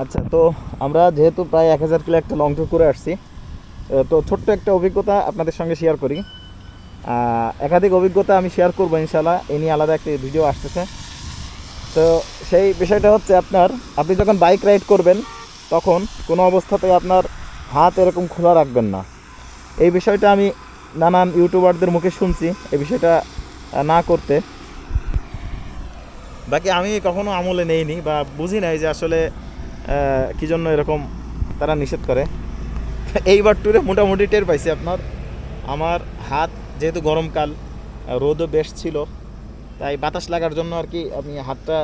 আচ্ছা, তো আমরা যেহেতু প্রায় 1000 কিলো একটা লং ট্যুর করে আসছি, তো ছোট্ট একটা অভিজ্ঞতা আপনাদের সঙ্গে শেয়ার করি। একাধিক অভিজ্ঞতা আমি শেয়ার করবো ইনশাল্লাহ, এ নিয়ে আলাদা একটা ভিডিও আসতেছে। তো সেই বিষয়টা হচ্ছে আপনি যখন বাইক রাইড করবেন তখন কোনো অবস্থাতেই আপনার হাত এরকম খোলা রাখবেন না। এই বিষয়টা আমি নানান ইউটিউবারদের মুখে শুনছি এই বিষয়টা না করতে। বাকি আমি কখনো আমলে নেইনি বা বুঝি নাই যে আসলে কী জন্য এরকম তারা নিষেধ করে। এইবার ট্যুরে মোটামুটি টের পাইছি আমার হাত, যেহেতু গরমকাল, রোদও বেশ ছিল, তাই বাতাস লাগার জন্য আর কি আমি হাতটা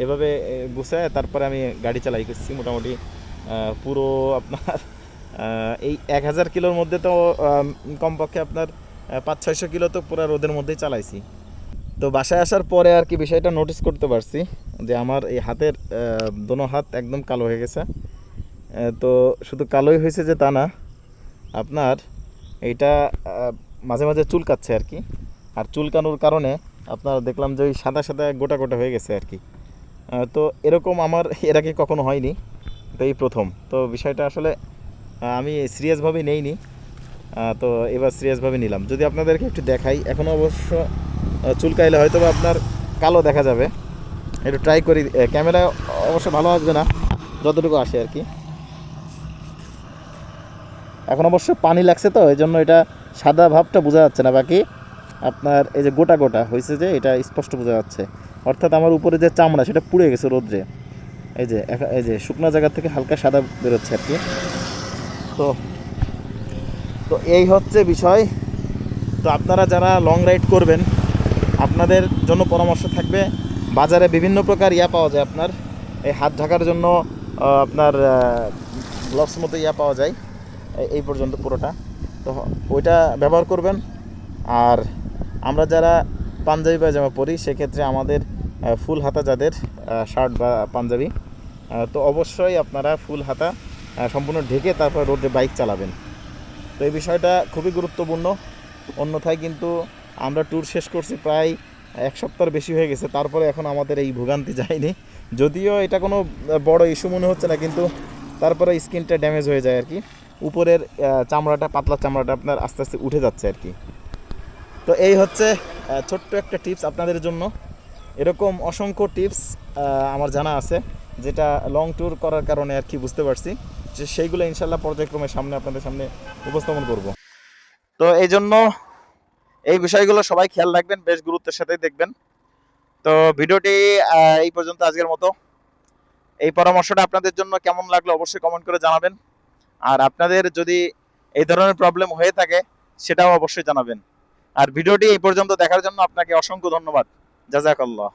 এভাবে গুছায় তারপরে আমি গাড়ি চালাই করছি মোটামুটি। পুরো আপনার এই 1000 কিলোর মধ্যে তো কমপক্ষে আপনার 500-600 কিলো তো পুরো রোদের মধ্যেই চালাইছি। তো বাসায় আসার পরে আর কি বিষয়টা নোটিস করতে পারছি যে আমার এই হাতের দোনো হাত একদম কালো হয়ে গেছে। তো শুধু কালোই হয়েছে যে তা না, আপনার এইটা মাঝে মাঝে চুলকাচ্ছে আর কি। আর চুলকানোর কারণে আপনার দেখলাম যে ওই সাদা সাদা গোটা গোটা হয়ে গেছে আর কি। তো এরকম আমার এর আগে কখনো হয়নি, তো এই প্রথম। তো বিষয়টা আসলে আমি সিরিয়াসভাবে নেইনি। তো এবার সিরিয়াসভাবে নিলাম। যদি আপনাদেরকে একটু দেখাই, এখনও অবশ্য চুলকাইলে হয়তো বা আপনার কালো দেখা যাবে। একটু ট্রাই করি, ক্যামেরা অবশ্য ভালো আসবে না, যতটুকু আসে আর কি। এখন অবশ্য পানি লাগছে তো এই জন্য এটা সাদা ভাবটা বোঝা যাচ্ছে না, বাকি আপনার এই যে গোটা গোটা হয়েছে যে এটা স্পষ্ট বোঝা যাচ্ছে। অর্থাৎ আমার উপরে যে চামড়া সেটা পুড়ে গেছে রোদ্রে। এই যে শুকনো জায়গা থেকে হালকা সাদা বেরোচ্ছে আর কি। তো তো এই হচ্ছে বিষয়। তো আপনারা যারা লং রাইড করবেন, আপনাদের জন্য পরামর্শ থাকবে, বাজারে বিভিন্ন প্রকার পাওয়া যায় আপনার এই হাত ঢাকার জন্য। আপনার গ্লাভস মতো পাওয়া যায় এই পর্যন্ত পুরোটা। তো ওইটা ব্যবহার করবেন। আর আমরা যারা পাঞ্জাবি পায়জামা পরি সেক্ষেত্রে আমাদের ফুল হাতা যাদের শার্ট বা পাঞ্জাবি, তো অবশ্যই আপনারা ফুল হাতা সম্পূর্ণ ঢেকে তারপর রোডে বাইক চালাবেন। তো এই বিষয়টা খুবই গুরুত্বপূর্ণ। অন্যথায় কিন্তু আমরা ট্যুর শেষ করছি প্রায় 1 সপ্তাহের বেশি হয়ে গেছে, তারপরে এখন আমাদের এই ভোগান্তি যায়নি। যদিও এটা কোনো বড় ইস্যু মনে হচ্ছে না, কিন্তু তারপরে স্কিনটা ড্যামেজ হয়ে যায় আর কি। উপরের চামড়াটা, পাতলা চামড়াটা আপনার আস্তে আস্তে উঠে যাচ্ছে আর কি। তো এই হচ্ছে ছোট্ট একটা টিপস আপনাদের জন্য। এরকম অসংখ্য টিপস আমার জানা আছে, যেটা লং ট্যুর করার কারণে আর কি বুঝতে পারছি, যে সেইগুলো ইনশাল্লাহ পর্যায়ক্রমে আপনাদের সামনে উপস্থাপন করব। তো এই জন্য এই বিষয়গুলো সবাই খেয়াল রাখবেন, বেশ গুরুত্বের সাথে দেখবেন। তো ভিডিওটি এই পর্যন্ত আজকের মতো। এই পরামর্শটা আপনাদের জন্য কেমন লাগলো অবশ্যই কমেন্ট করে জানাবেন। আর আপনাদের যদি এই ধরনের প্রবলেম হয়ে থাকে সেটাও অবশ্যই জানাবেন। আর ভিডিওটি এই পর্যন্ত দেখার জন্য আপনাকে অসংখ্য ধন্যবাদ। জাযাকাল্লাহ।